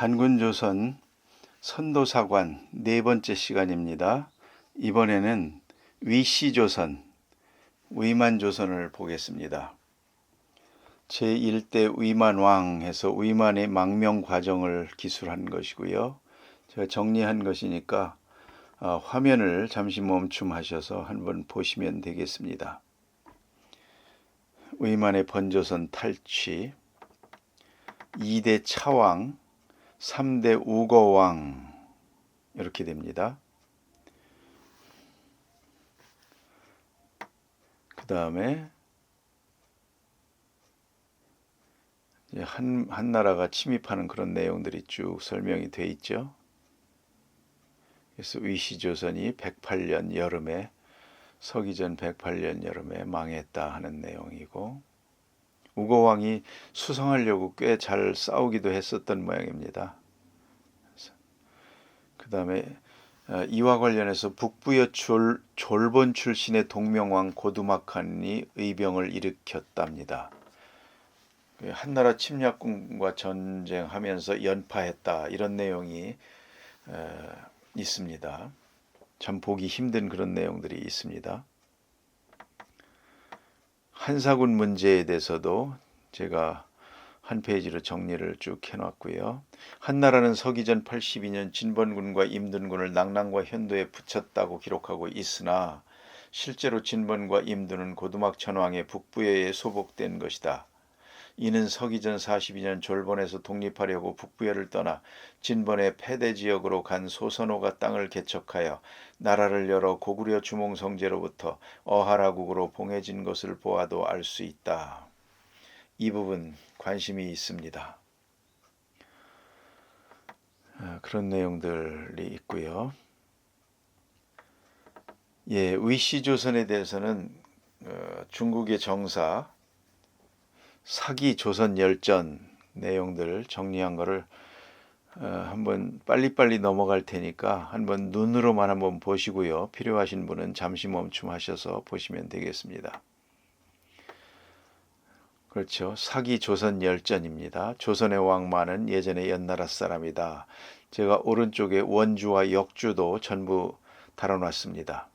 단군조선 선도사관 네 번째 시간입니다. 이번에는 위시조선, 위만조선을 보겠습니다. 제1대 위만왕에서 위만의 망명 과정을 기술한 것이고요. 제가 정리한 것이니까 화면을 잠시 멈춤하셔서 한번 보시면 되겠습니다. 위만의 번조선 탈취, 2대 차왕, 3대 우거왕 이렇게 됩니다. 그 다음에 한 나라가 침입하는 그런 내용들이 쭉 설명이 돼 있죠. 그래서 위시조선이 108년 여름에 서기전 108년 여름에 망했다 하는 내용이고, 우거왕이 수성하려고 꽤 잘 싸우기도 했었던 모양입니다. 그 다음에 이와 관련해서 북부여 졸본 출신의 동명왕 고두막한이 의병을 일으켰답니다. 한나라 침략군과 전쟁하면서 연파했다 이런 내용이 있습니다. 참 보기 힘든 그런 내용들이 있습니다. 한사군 문제에 대해서도 제가 한 페이지로 정리를 쭉 해놨고요. 한나라는 서기전 82년 진번군과 임둔군을 낙랑과 현도에 붙였다고 기록하고 있으나 실제로 진번과 임둔은 고두막 천왕의 북부여에 소복된 것이다. 이는 서기전 42년 졸본에서 독립하려고 북부여를 떠나 진번의 폐대지역으로 간 소선호가 땅을 개척하여 나라를 열어 고구려 주몽성제로부터 어하라국으로 봉해진 것을 보아도 알 수 있다. 이 부분 관심이 있습니다. 그런 내용들이 있고요. 위시조선에 대해서는 중국의 정사 사기 조선 열전 내용들 정리한 거를 한번 빨리빨리 넘어갈 테니까 한번 눈으로만 한번 보시고요. 필요하신 분은 잠시 멈춤하셔서 보시면 되겠습니다. 그렇죠. 사기 조선 열전입니다. 조선의 왕만은 예전에 연나라 사람이다. 제가 오른쪽에 원주와 역주도 전부 다뤄놨습니다.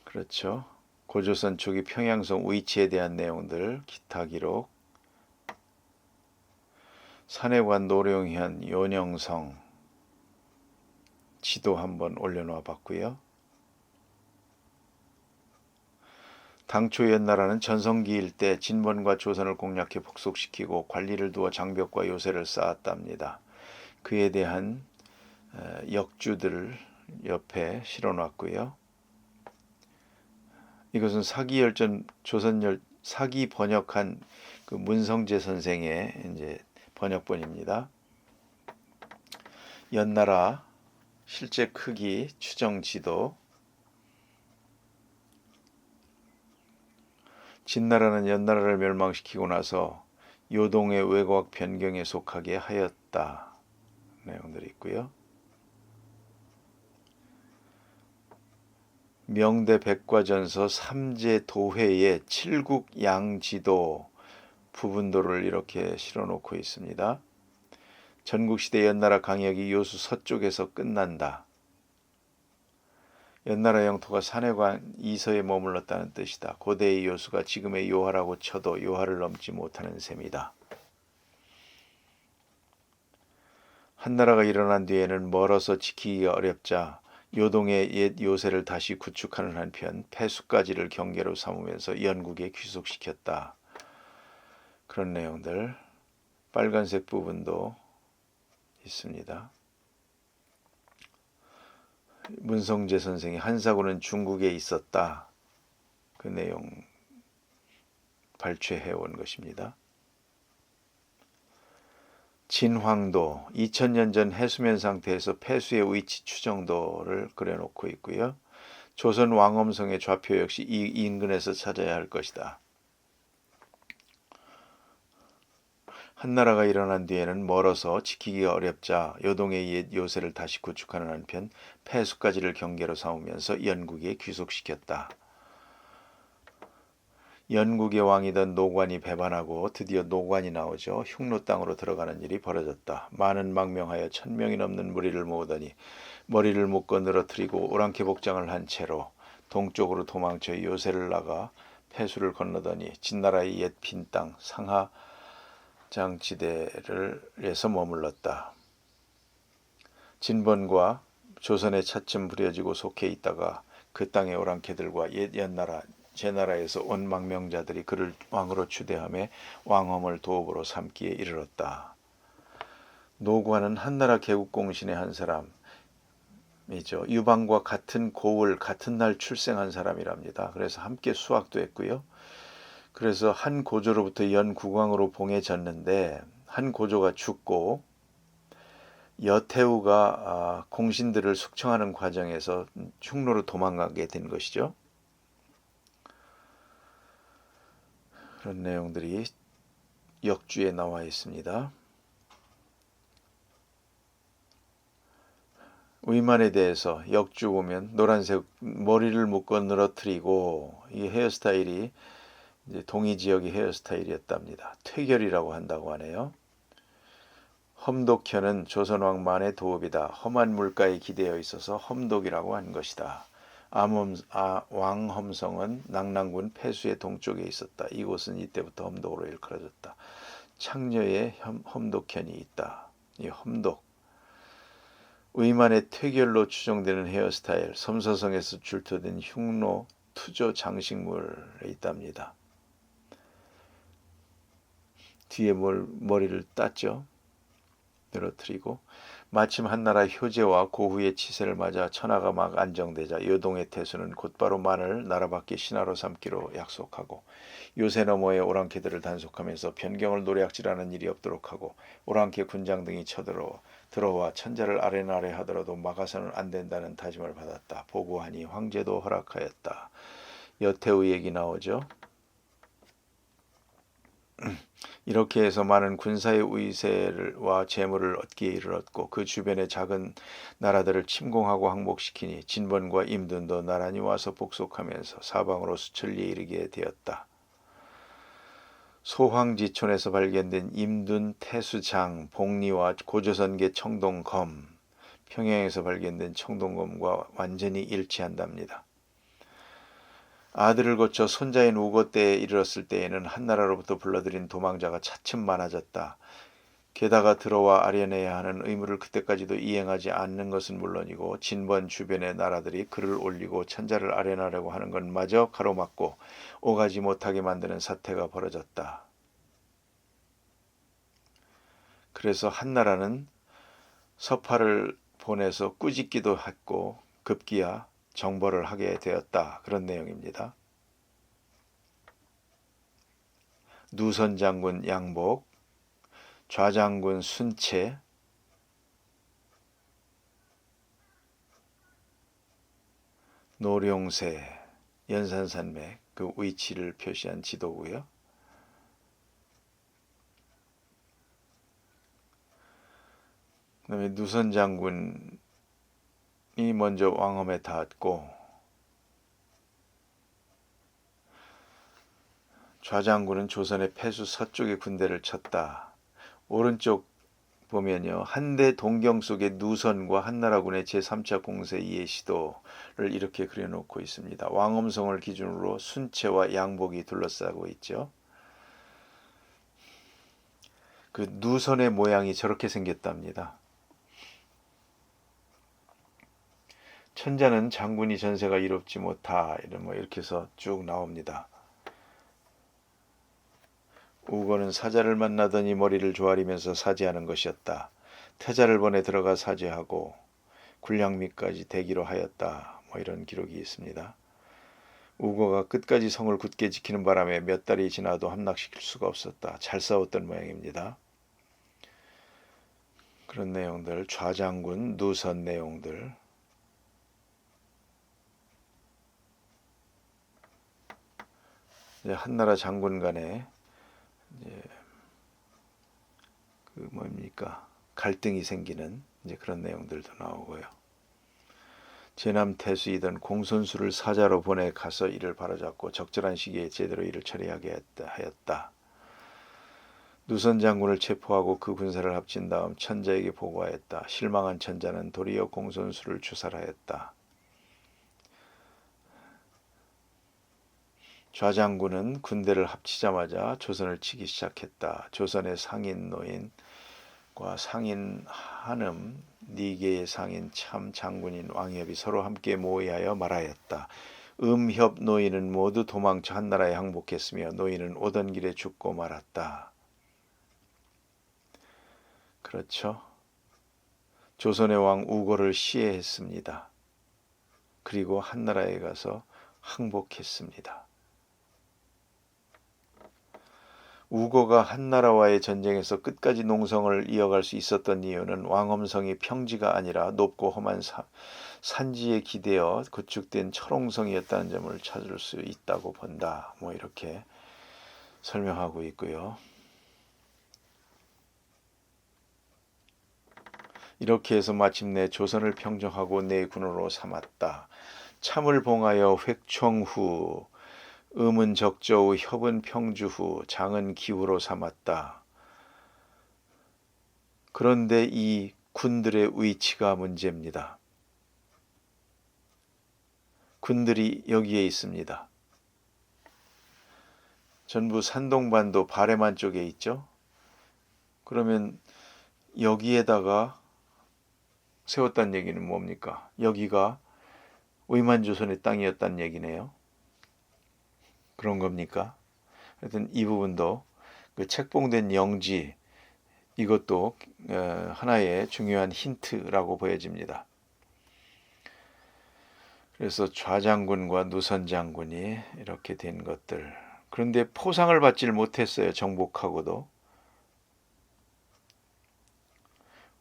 그렇죠. 고조선 초기 평양성 위치에 대한 내용들, 기타 기록, 산해관 노령현 요녕성 지도 한번 올려놓아 봤고요. 당초 연나라는 전성기 일때 진번과 조선을 공략해 복속시키고 관리를 두어 장벽과 요새를 쌓았답니다. 그에 대한 역주들을 옆에 실어놨고요. 이것은 사기열전 사기 번역한 그 문성재 선생의 이제 번역본입니다. 연나라 실제 크기 추정 지도. 진나라는 연나라를 멸망시키고 나서 요동의 외곽 변경에 속하게 하였다. 내용들이 있고요. 명대 백과전서 3제 도회의 칠국양지도 부분도를 이렇게 실어놓고 있습니다. 전국시대 연나라 강역이 요수 서쪽에서 끝난다. 연나라 영토가 산해관 이서에 머물렀다는 뜻이다. 고대의 요수가 지금의 요하라고 쳐도 요하를 넘지 못하는 셈이다. 한나라가 일어난 뒤에는 멀어서 지키기가 어렵자 요동의 옛 요새를 다시 구축하는 한편 폐수까지를 경계로 삼으면서 연국에 귀속시켰다. 그런 내용들 빨간색 부분도 있습니다. 문성재 선생이 한사군은 중국에 있었다. 그 내용 발췌해온 것입니다. 진황도 2000년 전 해수면 상태에서 폐수의 위치 추정도를 그려놓고 있고요. 조선 왕엄성의 좌표 역시 이 인근에서 찾아야 할 것이다. 한나라가 일어난 뒤에는 멀어서 지키기가 어렵자 요동의 옛 요새를 다시 구축하는 한편 폐수까지를 경계로 삼으면서 연국에 귀속시켰다. 연국의 왕이던 노관이 배반하고 드디어 노관이 나오죠. 흉노 땅으로 들어가는 일이 벌어졌다. 많은 망명하여 1000명이 넘는 무리를 모으더니 머리를 묶어 늘어뜨리고 오랑캐 복장을 한 채로 동쪽으로 도망쳐 요새를 나가 폐수를 건너더니 진나라의 옛 빈 땅 상하장지대에서 머물렀다. 진번과 조선에 차츰 부려지고 속해 있다가 그 땅의 오랑캐들과 옛 연나라 제나라에서 온 망명자들이 그를 왕으로 추대하며 왕엄을 도읍으로 삼기에 이르렀다. 노관은 한나라 개국공신의 한 사람이죠. 유방과 같은 고을 같은 날 출생한 사람이랍니다. 그래서 함께 수학도 했고요. 그래서 한 고조로부터 연 국왕으로 봉해졌는데 한 고조가 죽고 여태우가 공신들을 숙청하는 과정에서 흉노로 도망가게 된 것이죠. 그런 내용들이 역주에 나와 있습니다. 위만에 대해서 역주 보면 노란색 머리를 묶어 늘어뜨리고 이 헤어스타일이 이제 동이 지역의 헤어스타일이었답니다. 퇴결이라고 한다고 하네요. 험독현은 조선왕 만의 도읍이다. 험한 물가에 기대어 있어서 험독이라고 한 것이다. 왕험성은 낙랑군 폐수의 동쪽에 있었다. 이곳은 이때부터 험독으로 일컬어졌다. 창녀에 험독현이 있다. 이 험독. 의만의 퇴결로 추정되는 헤어스타일, 섬서성에서 줄터든 흉노 투조 장식물에 있답니다. 뒤에 머리를 땄죠. 늘어뜨리고 마침 한나라 효제와 고후의 치세를 맞아 천하가 막 안정되자 요동의 태수는 곧바로 만을 나라 밖의 신하로 삼기로 약속하고 요새 너머의 오랑캐들을 단속하면서 변경을 노략질하는 일이 없도록 하고 오랑캐 군장 등이 들어와 천자를 아래나래 하더라도 막아서는 안 된다는 다짐을 받았다. 보고하니 황제도 허락하였다. 여태우 얘기 나오죠. 이렇게 해서 많은 군사의 위세와 재물을 얻기에 이르렀고 그 주변의 작은 나라들을 침공하고 항복시키니 진번과 임둔도 나란히 와서 복속하면서 사방으로 수천리에 이르게 되었다. 소황지촌에서 발견된 임둔 태수장, 복리와 고조선계 청동검, 평양에서 발견된 청동검과 완전히 일치한답니다. 아들을 거쳐 손자인 우고 때에 이르렀을 때에는 한나라로부터 불러들인 도망자가 차츰 많아졌다. 게다가 들어와 아련해야 하는 의무를 그때까지도 이행하지 않는 것은 물론이고 진번 주변의 나라들이 글을 올리고 천자를 아련하려고 하는 것마저 가로막고 오가지 못하게 만드는 사태가 벌어졌다. 그래서 한나라는 서파를 보내서 꾸짖기도 했고 급기야 정벌을 하게 되었다. 그런 내용입니다. 누선 장군 양복, 좌장군 순채, 노룡새, 연산산맥 그 위치를 표시한 지도고요. 그다음에 누선 장군이 먼저 왕엄에 닿았고 좌장군은 조선의 폐수 서쪽의 군대를 쳤다. 오른쪽 보면요. 한대 동경 속의 누선과 한나라군의 제3차 공세 이해 시도를 이렇게 그려놓고 있습니다. 왕엄성을 기준으로 순채와 양복이 둘러싸고 있죠. 그 누선의 모양이 저렇게 생겼답니다. 천자는 장군이 전세가 이롭지 못하 이렇게 해서 쭉 나옵니다. 우고는 사자를 만나더니 머리를 조아리면서 사죄하는 것이었다. 태자를 보내 들어가 사죄하고 군량미까지 대기로 하였다. 이런 기록이 있습니다. 우고가 끝까지 성을 굳게 지키는 바람에 몇 달이 지나도 함락시킬 수가 없었다. 잘 싸웠던 모양입니다. 그런 내용들, 좌장군, 누선 내용들. 이제 한나라 장군 간에 이제 갈등이 생기는 이제 그런 내용들도 나오고요. 제남 태수이던 공손수를 사자로 보내 가서 이를 바로잡고 적절한 시기에 제대로 일을 처리하게 하였다. 누선 장군을 체포하고 그 군사를 합친 다음 천자에게 보고하였다. 실망한 천자는 도리어 공손수를 추살하였다. 좌장군은 군대를 합치자마자 조선을 치기 시작했다. 조선의 상인 노인과 상인 한음, 네 개의 상인 참 장군인 왕협이 서로 함께 모의하여 말하였다. 음협 노인은 모두 도망쳐 한나라에 항복했으며 노인은 오던 길에 죽고 말았다. 그렇죠. 조선의 왕 우고를 시해했습니다. 그리고 한나라에 가서 항복했습니다. 우고가 한나라와의 전쟁에서 끝까지 농성을 이어갈 수 있었던 이유는 왕엄성이 평지가 아니라 높고 험한 산지에 기대어 구축된 철옹성이었다는 점을 찾을 수 있다고 본다. 이렇게 설명하고 있고요. 이렇게 해서 마침내 조선을 평정하고 내 군으로 삼았다. 참을 봉하여 획총후 음은 적저우 협은 평주후 장은 기후로 삼았다. 그런데 이 군들의 위치가 문제입니다. 군들이 여기에 있습니다. 전부 산동반도 바레만 쪽에 있죠. 그러면 여기에다가 세웠다는 얘기는 뭡니까? 여기가 의만조선의 땅이었다는 얘기네요. 그런 겁니까? 하여튼 이 부분도 그 책봉된 영지, 이것도 하나의 중요한 힌트라고 보여집니다. 그래서 좌장군과 누선장군이 이렇게 된 것들. 그런데 포상을 받질 못했어요. 정복하고도.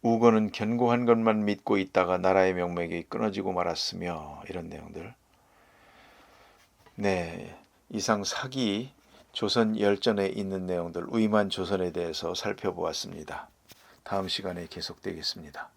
우고는 견고한 것만 믿고 있다가 나라의 명맥이 끊어지고 말았으며, 이런 내용들. 네, 이상 사기 조선 열전에 있는 내용들, 위만 조선에 대해서 살펴보았습니다. 다음 시간에 계속되겠습니다.